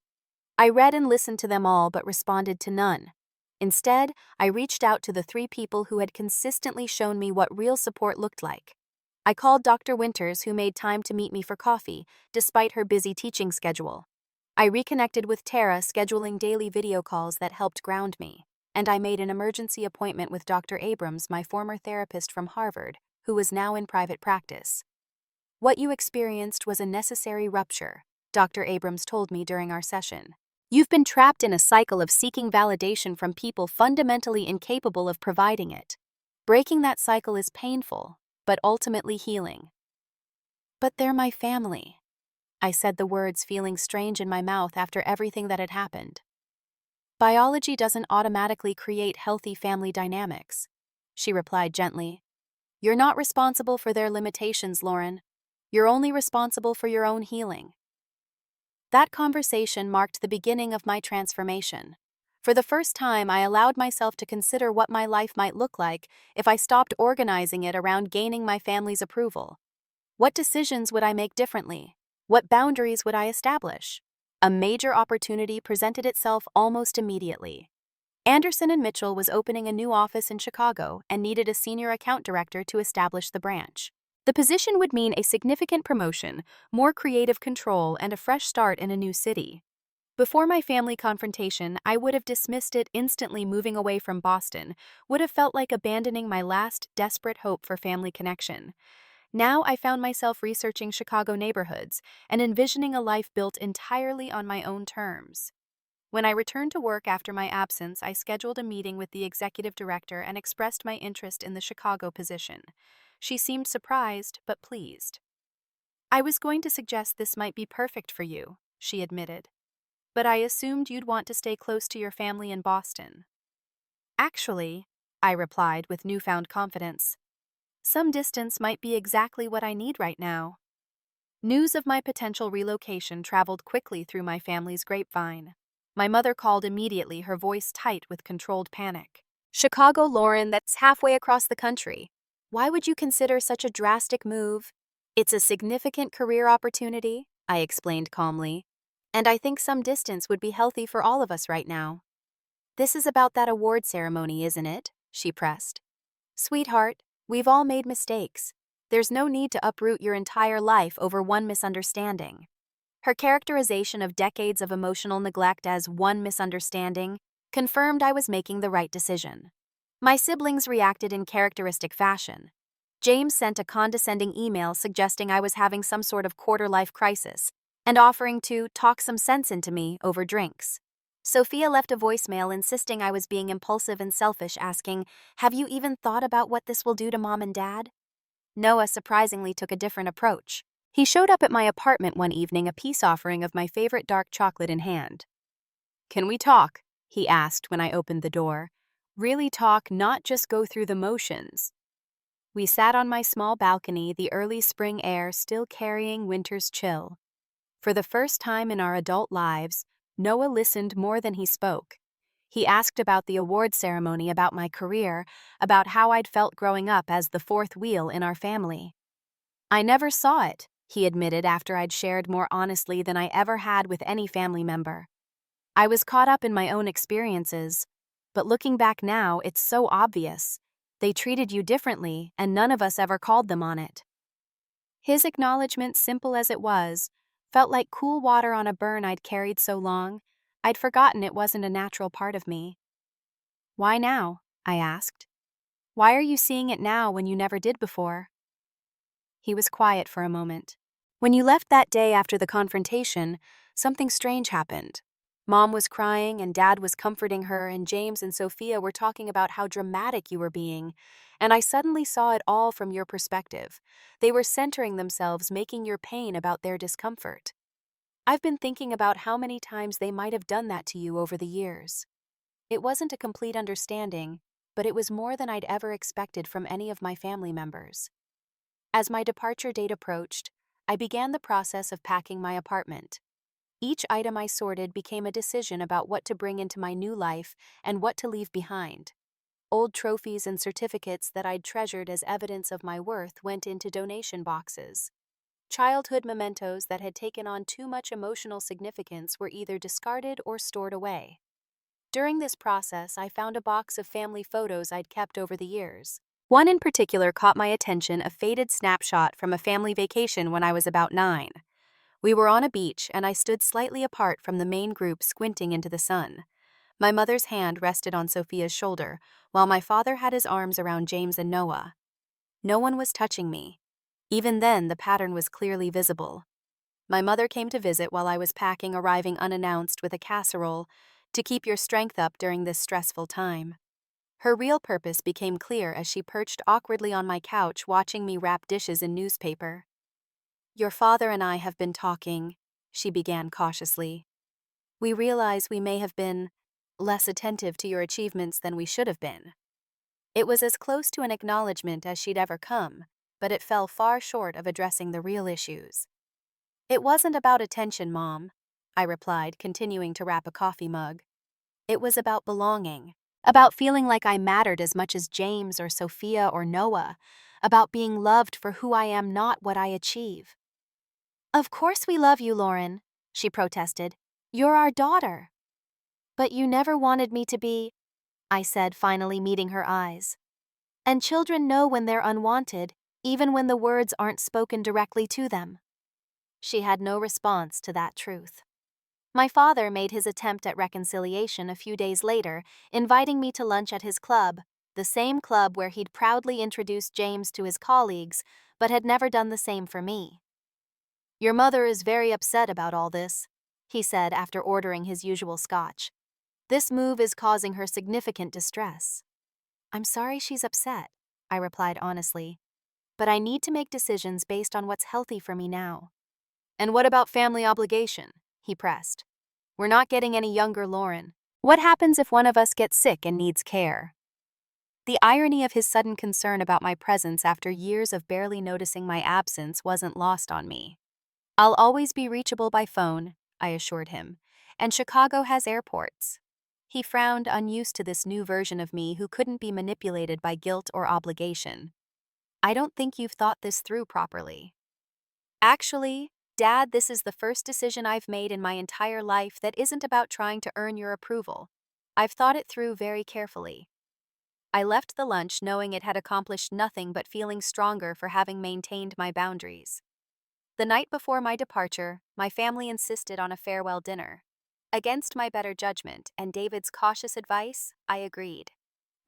I read and listened to them all but responded to none. Instead, I reached out to the 3 people who had consistently shown me what real support looked like. I called Dr. Winters, who made time to meet me for coffee, despite her busy teaching schedule. I reconnected with Tara, scheduling daily video calls that helped ground me. And I made an emergency appointment with Dr. Abrams, my former therapist from Harvard, who was now in private practice. What you experienced was a necessary rupture, Dr. Abrams told me during our session. You've been trapped in a cycle of seeking validation from people fundamentally incapable of providing it. Breaking that cycle is painful, but ultimately healing. But they're my family. I said the words, feeling strange in my mouth after everything that had happened. Biology doesn't automatically create healthy family dynamics, she replied gently. You're not responsible for their limitations, Lauren. You're only responsible for your own healing. That conversation marked the beginning of my transformation. For the first time, I allowed myself to consider what my life might look like if I stopped organizing it around gaining my family's approval. What decisions would I make differently? What boundaries would I establish? A major opportunity presented itself almost immediately. Anderson and Mitchell was opening a new office in Chicago and needed a senior account director to establish the branch. The position would mean a significant promotion, more creative control, and a fresh start in a new city. Before my family confrontation, I would have dismissed it instantly. Moving away from Boston would have felt like abandoning my last desperate hope for family connection. Now I found myself researching Chicago neighborhoods and envisioning a life built entirely on my own terms. When I returned to work after my absence, I scheduled a meeting with the executive director and expressed my interest in the Chicago position. She seemed surprised but pleased. I was going to suggest this might be perfect for you, she admitted. But I assumed you'd want to stay close to your family in Boston. Actually, I replied with newfound confidence, some distance might be exactly what I need right now. News of my potential relocation traveled quickly through my family's grapevine. My mother called immediately, her voice tight with controlled panic. Chicago, Lauren, that's halfway across the country. Why would you consider such a drastic move? It's a significant career opportunity, I explained calmly. And I think some distance would be healthy for all of us right now. This is about that award ceremony, isn't it? She pressed. Sweetheart, we've all made mistakes. There's no need to uproot your entire life over one misunderstanding. Her characterization of decades of emotional neglect as one misunderstanding confirmed I was making the right decision. My siblings reacted in characteristic fashion. James sent a condescending email suggesting I was having some sort of quarter-life crisis and offering to talk some sense into me over drinks. Sophia left a voicemail insisting I was being impulsive and selfish, asking, "Have you even thought about what this will do to Mom and Dad?" Noah surprisingly took a different approach. He showed up at my apartment one evening, a peace offering of my favorite dark chocolate in hand. "Can we talk?" he asked when I opened the door. "Really talk, not just go through the motions." We sat on my small balcony, the early spring air still carrying winter's chill. For the first time in our adult lives, Noah listened more than he spoke. He asked about the award ceremony, about my career, about how I'd felt growing up as the fourth wheel in our family. I never saw it, he admitted after I'd shared more honestly than I ever had with any family member. I was caught up in my own experiences, but looking back now, it's so obvious. They treated you differently, and none of us ever called them on it. His acknowledgement, simple as it was, felt like cool water on a burn I'd carried so long, I'd forgotten it wasn't a natural part of me. "Why now?" I asked. "Why are you seeing it now when you never did before?" He was quiet for a moment. "When you left that day after the confrontation, something strange happened. Mom was crying and Dad was comforting her, and James and Sophia were talking about how dramatic you were being. And I suddenly saw it all from your perspective. They were centering themselves, making your pain about their discomfort. I've been thinking about how many times they might have done that to you over the years. It wasn't a complete understanding, but it was more than I'd ever expected from any of my family members. As my departure date approached, I began the process of packing my apartment. Each item I sorted became a decision about what to bring into my new life and what to leave behind. Old trophies and certificates that I'd treasured as evidence of my worth went into donation boxes. Childhood mementos that had taken on too much emotional significance were either discarded or stored away. During this process, I found a box of family photos I'd kept over the years. One in particular caught my attention, a faded snapshot from a family vacation when I was about 9. We were on a beach, and I stood slightly apart from the main group, squinting into the sun. My mother's hand rested on Sophia's shoulder, while my father had his arms around James and Noah. No one was touching me. Even then, the pattern was clearly visible. My mother came to visit while I was packing, arriving unannounced with a casserole to keep your strength up during this stressful time. Her real purpose became clear as she perched awkwardly on my couch, watching me wrap dishes in newspaper. "Your father and I have been talking," she began cautiously. "We realize we may have been less attentive to your achievements than we should have been." It was as close to an acknowledgement as she'd ever come, but it fell far short of addressing the real issues. "It wasn't about attention, Mom," I replied, continuing to wrap a coffee mug. "It was about belonging, about feeling like I mattered as much as James or Sophia or Noah, about being loved for who I am, not what I achieve." "Of course we love you, Lauren," she protested. "You're our daughter." "But you never wanted me to be," I said, finally meeting her eyes. "And children know when they're unwanted, even when the words aren't spoken directly to them." She had no response to that truth. My father made his attempt at reconciliation a few days later, inviting me to lunch at his club, the same club where he'd proudly introduced James to his colleagues, but had never done the same for me. "Your mother is very upset about all this," he said after ordering his usual scotch. "This move is causing her significant distress." "I'm sorry she's upset," I replied honestly. "But I need to make decisions based on what's healthy for me now." "And what about family obligation?" he pressed. "We're not getting any younger, Lauren. What happens if one of us gets sick and needs care?" The irony of his sudden concern about my presence after years of barely noticing my absence wasn't lost on me. "I'll always be reachable by phone," I assured him, "and Chicago has airports." He frowned, unused to this new version of me who couldn't be manipulated by guilt or obligation. "I don't think you've thought this through properly." "Actually, Dad, this is the first decision I've made in my entire life that isn't about trying to earn your approval. I've thought it through very carefully." I left the lunch knowing it had accomplished nothing but feeling stronger for having maintained my boundaries. The night before my departure, my family insisted on a farewell dinner. Against my better judgment and David's cautious advice, I agreed.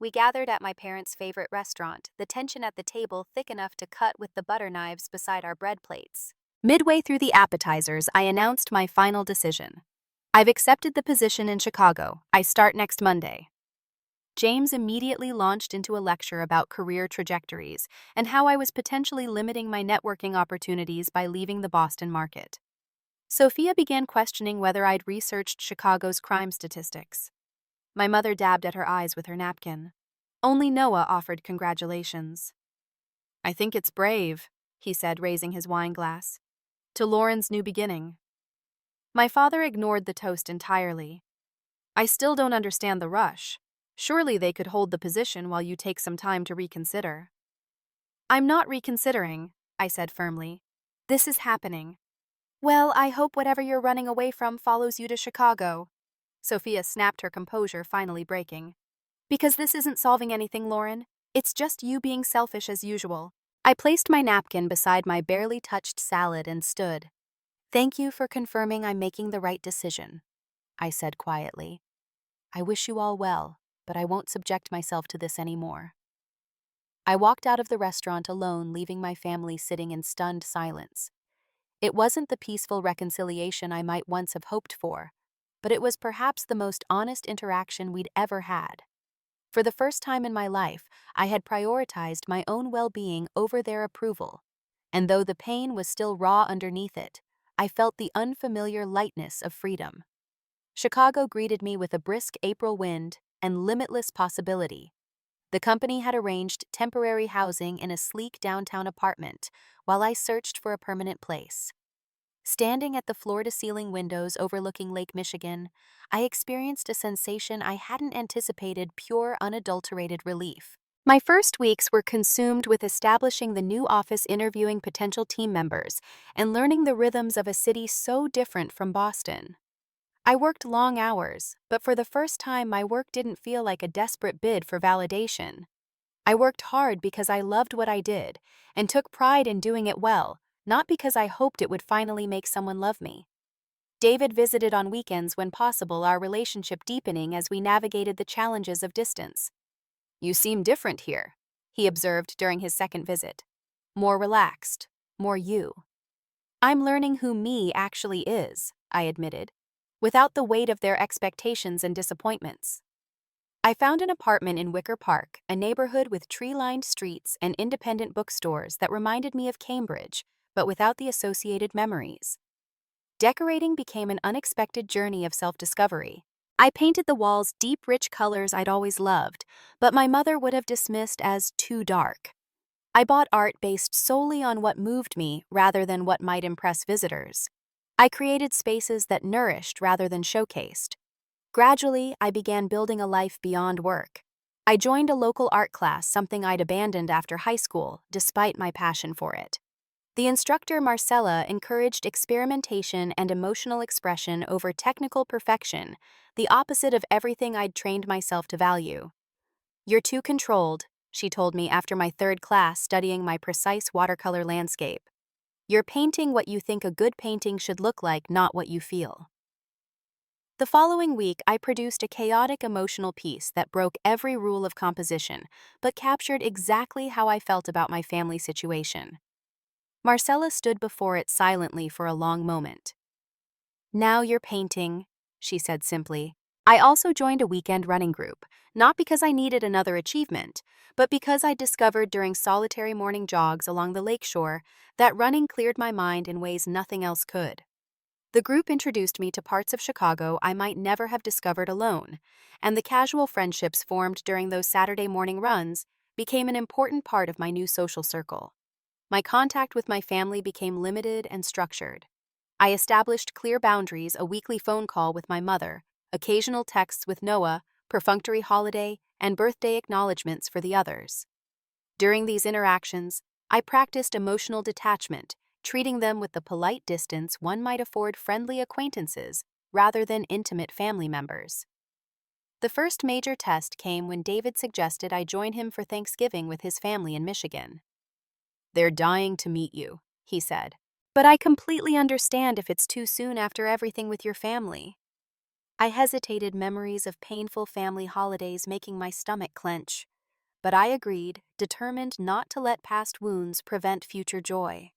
We gathered at my parents' favorite restaurant, the tension at the table thick enough to cut with the butter knives beside our bread plates. Midway through the appetizers, I announced my final decision. "I've accepted the position in Chicago. I start next Monday." James immediately launched into a lecture about career trajectories and how I was potentially limiting my networking opportunities by leaving the Boston market. Sophia began questioning whether I'd researched Chicago's crime statistics. My mother dabbed at her eyes with her napkin. Only Noah offered congratulations. "I think it's brave," he said, raising his wine glass. "To Lauren's new beginning." My father ignored the toast entirely. "I still don't understand the rush. Surely they could hold the position while you take some time to reconsider." "I'm not reconsidering," I said firmly. "This is happening." "Well, I hope whatever you're running away from follows you to Chicago." Sophia snapped, her composure finally breaking. "Because this isn't solving anything, Lauren. It's just you being selfish as usual." I placed my napkin beside my barely touched salad and stood. "Thank you for confirming I'm making the right decision," I said quietly. "I wish you all well, but I won't subject myself to this anymore." I walked out of the restaurant alone, leaving my family sitting in stunned silence. It wasn't the peaceful reconciliation I might once have hoped for, but it was perhaps the most honest interaction we'd ever had. For the first time in my life, I had prioritized my own well-being over their approval, and though the pain was still raw underneath it, I felt the unfamiliar lightness of freedom. Chicago greeted me with a brisk April wind and limitless possibility. The company had arranged temporary housing in a sleek downtown apartment while I searched for a permanent place. Standing at the floor-to-ceiling windows overlooking Lake Michigan, I experienced a sensation I hadn't anticipated: pure, unadulterated relief. My first weeks were consumed with establishing the new office, interviewing potential team members, and learning the rhythms of a city so different from Boston. I worked long hours, but for the first time my work didn't feel like a desperate bid for validation. I worked hard because I loved what I did, and took pride in doing it well, not because I hoped it would finally make someone love me. David visited on weekends when possible, our relationship deepening as we navigated the challenges of distance. "You seem different here," he observed during his second visit. "More relaxed, more you." "I'm learning who me actually is," I admitted, without the weight of their expectations and disappointments. I found an apartment in Wicker Park, a neighborhood with tree-lined streets and independent bookstores that reminded me of Cambridge, but without the associated memories. Decorating became an unexpected journey of self-discovery. I painted the walls deep, rich colors I'd always loved, but my mother would have dismissed as too dark. I bought art based solely on what moved me rather than what might impress visitors. I created spaces that nourished rather than showcased. Gradually, I began building a life beyond work. I joined a local art class, something I'd abandoned after high school, despite my passion for it. The instructor, Marcella, encouraged experimentation and emotional expression over technical perfection, the opposite of everything I'd trained myself to value. "You're too controlled," she told me after my third class studying my precise watercolor landscape. "You're painting what you think a good painting should look like, not what you feel." The following week, I produced a chaotic emotional piece that broke every rule of composition, but captured exactly how I felt about my family situation. Marcella stood before it silently for a long moment. "Now you're painting," she said simply. I also joined a weekend running group, not because I needed another achievement, but because I discovered during solitary morning jogs along the lakeshore that running cleared my mind in ways nothing else could. The group introduced me to parts of Chicago I might never have discovered alone, and the casual friendships formed during those Saturday morning runs became an important part of my new social circle. My contact with my family became limited and structured. I established clear boundaries: a weekly phone call with my mother, occasional texts with Noah, perfunctory holiday and birthday acknowledgments for the others. During these interactions, I practiced emotional detachment, treating them with the polite distance one might afford friendly acquaintances rather than intimate family members. The first major test came when David suggested I join him for Thanksgiving with his family in Michigan. "They're dying to meet you," he said. "But I completely understand if it's too soon after everything with your family." I hesitated, memories of painful family holidays making my stomach clench. But I agreed, determined not to let past wounds prevent future joy.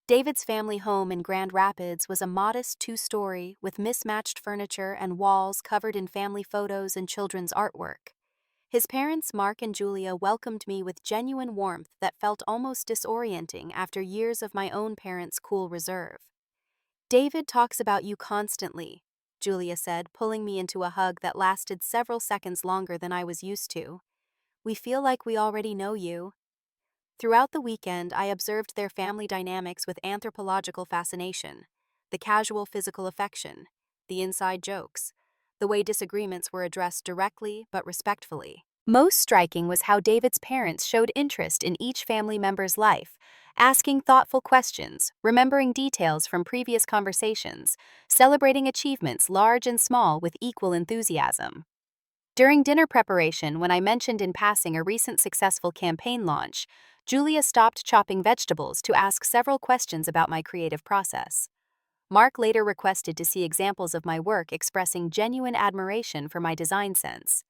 David's family home in Grand Rapids was a modest two-story with mismatched furniture and walls covered in family photos and children's artwork. His parents, Mark and Julia, welcomed me with genuine warmth that felt almost disorienting after years of my own parents' cool reserve. "David talks about you constantly," Julia said, pulling me into a hug that lasted several seconds longer than I was used to. "We feel like we already know you." Throughout the weekend, I observed their family dynamics with anthropological fascination: the casual physical affection, the inside jokes, the way disagreements were addressed directly but respectfully. Most striking was how David's parents showed interest in each family member's life, asking thoughtful questions, remembering details from previous conversations, celebrating achievements large and small with equal enthusiasm. During dinner preparation, when I mentioned in passing a recent successful campaign launch, Julia stopped chopping vegetables to ask several questions about my creative process. Mark later requested to see examples of my work, expressing genuine admiration for my design sense.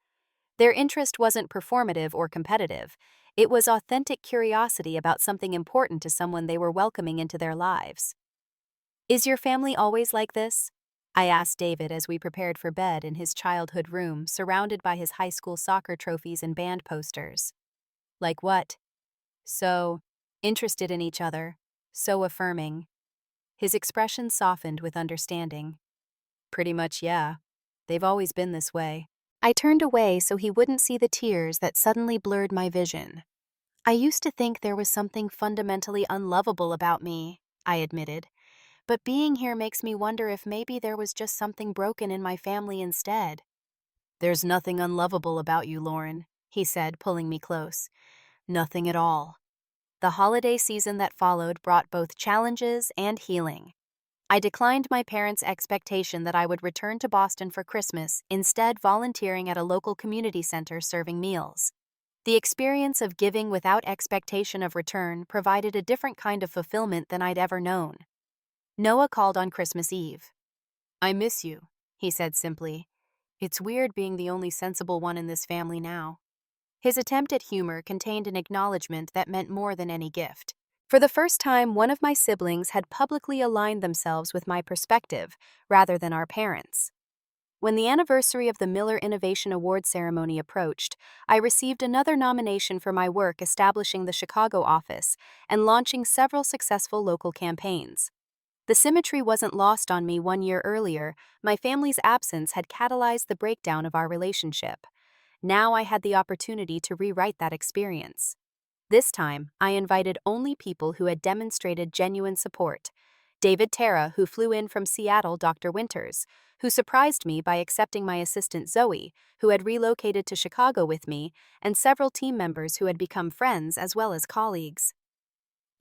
Their interest wasn't performative or competitive. It was authentic curiosity about something important to someone they were welcoming into their lives. "Is your family always like this?" I asked David as we prepared for bed in his childhood room, surrounded by his high school soccer trophies and band posters. Like what? So interested in each other, so affirming. His expression softened with understanding. Pretty much, yeah. They've always been this way. I turned away so he wouldn't see the tears that suddenly blurred my vision. I used to think there was something fundamentally unlovable about me, I admitted. But being here makes me wonder if maybe there was just something broken in my family instead. There's nothing unlovable about you, Lauren, he said, pulling me close. Nothing at all. The holiday season that followed brought both challenges and healing. I declined my parents' expectation that I would return to Boston for Christmas, instead volunteering at a local community center serving meals. The experience of giving without expectation of return provided a different kind of fulfillment than I'd ever known. Noah called on Christmas Eve. I miss you, he said simply. It's weird being the only sensible one in this family now. His attempt at humor contained an acknowledgement that meant more than any gift. For the first time, one of my siblings had publicly aligned themselves with my perspective, rather than our parents. When the anniversary of the Miller Innovation Award ceremony approached, I received another nomination for my work establishing the Chicago office and launching several successful local campaigns. The symmetry wasn't lost on me. 1 year earlier, my family's absence had catalyzed the breakdown of our relationship. Now I had the opportunity to rewrite that experience. This time, I invited only people who had demonstrated genuine support. David Terra, who flew in from Seattle, Dr. Winters, who surprised me by accepting my assistant Zoe, who had relocated to Chicago with me, and several team members who had become friends as well as colleagues.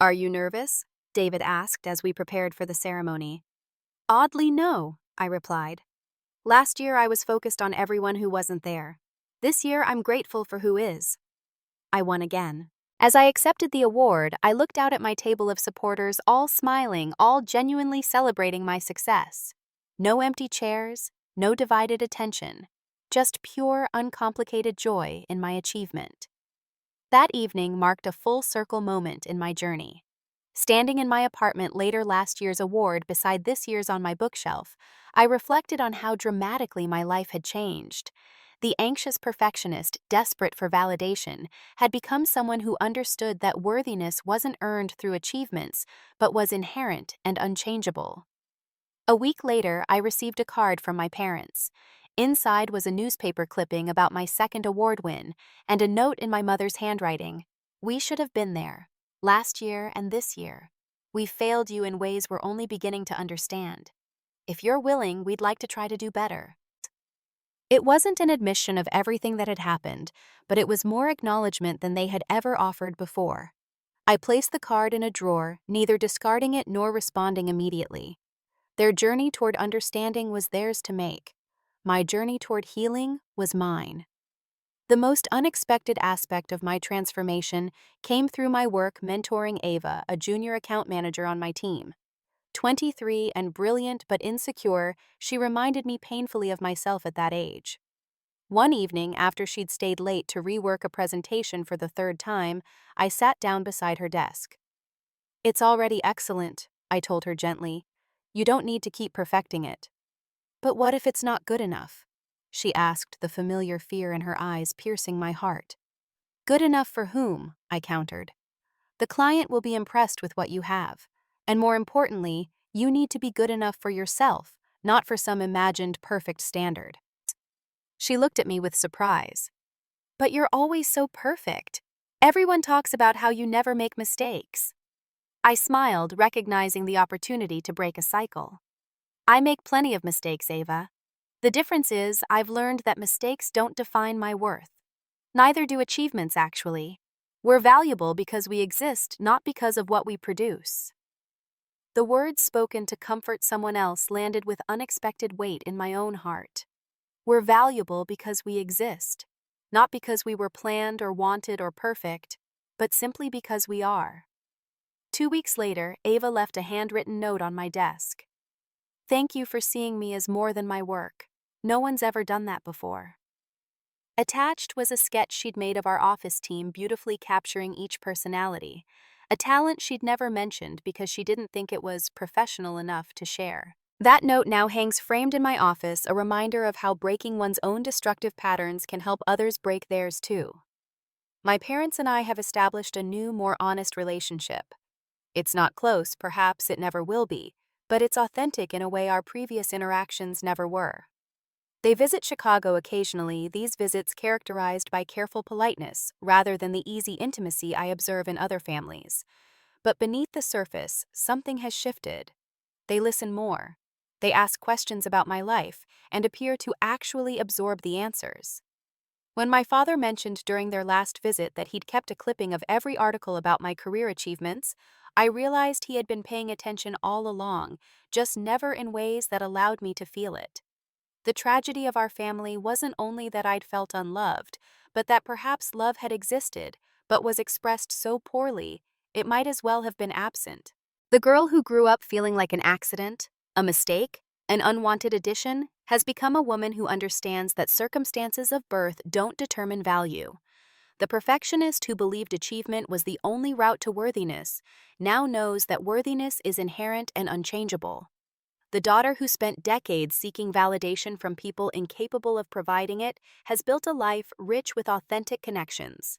Are you nervous? David asked as we prepared for the ceremony. Oddly, no, I replied. Last year I was focused on everyone who wasn't there. This year I'm grateful for who is. I won again. As I accepted the award, I looked out at my table of supporters, all smiling, all genuinely celebrating my success. No empty chairs, no divided attention, just pure, uncomplicated joy in my achievement. That evening marked a full-circle moment in my journey. Standing in my apartment later last year's award beside this year's on my bookshelf, I reflected on how dramatically my life had changed. The anxious perfectionist, desperate for validation, had become someone who understood that worthiness wasn't earned through achievements, but was inherent and unchangeable. A week later, I received a card from my parents. Inside was a newspaper clipping about my second award win, and a note in my mother's handwriting. We should have been there. Last year and this year. We failed you in ways we're only beginning to understand. If you're willing, we'd like to try to do better. It wasn't an admission of everything that had happened, but it was more acknowledgement than they had ever offered before. I placed the card in a drawer, neither discarding it nor responding immediately. Their journey toward understanding was theirs to make. My journey toward healing was mine. The most unexpected aspect of my transformation came through my work mentoring Ava, a junior account manager on my team. 23 and brilliant but insecure, she reminded me painfully of myself at that age. One evening, after she'd stayed late to rework a presentation for the third time, I sat down beside her desk. It's already excellent, I told her gently. You don't need to keep perfecting it. But what if it's not good enough? She asked, the familiar fear in her eyes piercing my heart. Good enough for whom? I countered. The client will be impressed with what you have. And more importantly, you need to be good enough for yourself, not for some imagined perfect standard. She looked at me with surprise. But you're always so perfect. Everyone talks about how you never make mistakes. I smiled, recognizing the opportunity to break a cycle. I make plenty of mistakes, Ava. The difference is I've learned that mistakes don't define my worth. Neither do achievements, actually. We're valuable because we exist, not because of what we produce. The words spoken to comfort someone else landed with unexpected weight in my own heart. We're valuable because we exist, not because we were planned or wanted or perfect, but simply because we are. 2 weeks later, Ava left a handwritten note on my desk. Thank you for seeing me as more than my work. No one's ever done that before. Attached was a sketch she'd made of our office team, beautifully capturing each personality, a talent she'd never mentioned because she didn't think it was professional enough to share. That note now hangs framed in my office, a reminder of how breaking one's own destructive patterns can help others break theirs too. My parents and I have established a new, more honest relationship. It's not close, perhaps it never will be, but it's authentic in a way our previous interactions never were. They visit Chicago occasionally, these visits characterized by careful politeness rather than the easy intimacy I observe in other families. But beneath the surface, something has shifted. They listen more. They ask questions about my life and appear to actually absorb the answers. When my father mentioned during their last visit that he'd kept a clipping of every article about my career achievements, I realized he had been paying attention all along, just never in ways that allowed me to feel it. The tragedy of our family wasn't only that I'd felt unloved, but that perhaps love had existed, but was expressed so poorly, it might as well have been absent. The girl who grew up feeling like an accident, a mistake, an unwanted addition, has become a woman who understands that circumstances of birth don't determine value. The perfectionist who believed achievement was the only route to worthiness now knows that worthiness is inherent and unchangeable. The daughter who spent decades seeking validation from people incapable of providing it has built a life rich with authentic connections.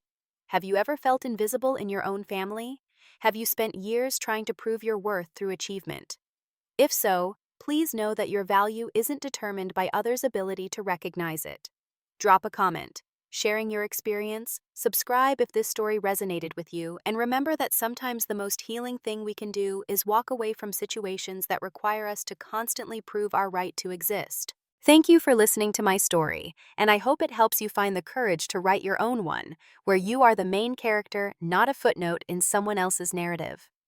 Have you ever felt invisible in your own family? Have you spent years trying to prove your worth through achievement? If so, please know that your value isn't determined by others' ability to recognize it. Drop a comment, sharing your experience, subscribe if this story resonated with you, and remember that sometimes the most healing thing we can do is walk away from situations that require us to constantly prove our right to exist. Thank you for listening to my story, and I hope it helps you find the courage to write your own one, where you are the main character, not a footnote in someone else's narrative.